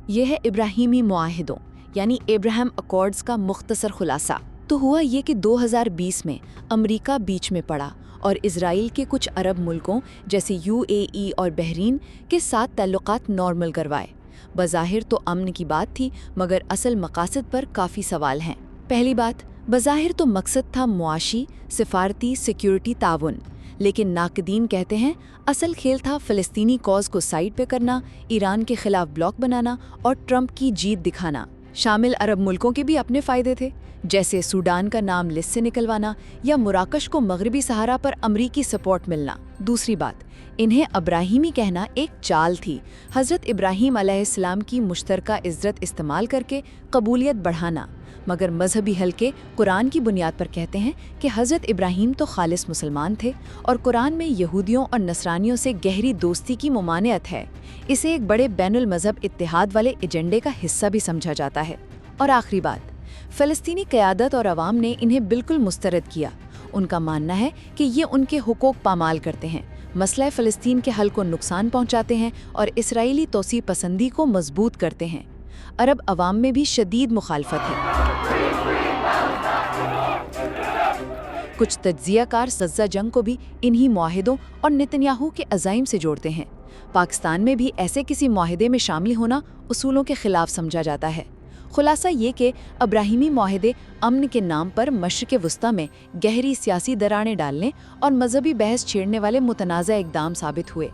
یہ ہے ابراہیمی معاہدوں یعنی ابراہم اکارڈز کا مختصر خلاصہ۔ تو ہوا یہ کہ 2020 میں امریکہ بیچ میں پڑا اور اسرائیل کے کچھ عرب ملکوں جیسے UAE اور بحرین کے ساتھ تعلقات نارمل کروائے۔ بظاہر تو امن کی بات تھی، مگر اصل مقاصد پر کافی سوال ہیں۔ پہلی بات، بظاہر تو مقصد تھا معاشی، سفارتی، سیکیورٹی تعاون، لیکن ناقدین کہتے ہیں اصل کھیل تھا فلسطینی کاز کو سائیڈ پہ کرنا، ایران کے خلاف بلاک بنانا اور ٹرمپ کی جیت دکھانا۔ شامل عرب ملکوں کے بھی اپنے فائدے تھے، جیسے سوڈان کا نام لسٹ سے نکلوانا یا مراکش کو مغربی صحارا پر امریکی سپورٹ ملنا۔ دوسری بات، انہیں ابراہیمی کہنا ایک چال تھی، حضرت ابراہیم علیہ السلام کی مشترکہ عزت استعمال کر کے قبولیت بڑھانا، مگر مذہبی حلقے قرآن کی بنیاد پر کہتے ہیں کہ حضرت ابراہیم تو خالص مسلمان تھے اور قرآن میں یہودیوں اور نصرانیوں سے گہری دوستی کی ممانعت ہے۔ اسے ایک بڑے بین المذہب اتحاد والے ایجنڈے کا حصہ بھی سمجھا جاتا ہے۔ اور آخری بات، فلسطینی قیادت اور عوام نے انہیں بالکل مسترد کیا۔ ان کا ماننا ہے کہ یہ ان کے حقوق پامال کرتے ہیں، مسئلہ فلسطین کے حل کو نقصان پہنچاتے ہیں اور اسرائیلی توسیع پسندی کو مضبوط کرتے ہیں۔ عرب عوام میں بھی شدید مخالفت ہے۔ کچھ تجزیہ کار غزہ جنگ کو بھی انہی معاہدوں اور نتنیاہو کے عزائم سے جوڑتے ہیں۔ پاکستان میں بھی ایسے کسی معاہدے میں شامل ہونا اصولوں کے خلاف سمجھا جاتا ہے۔ خلاصہ یہ کہ ابراہیمی معاہدے امن کے نام پر مشرق وسطیٰ میں گہری سیاسی دراڑیں ڈالنے اور مذہبی بحث چھیڑنے والے متنازع اقدام ثابت ہوئے۔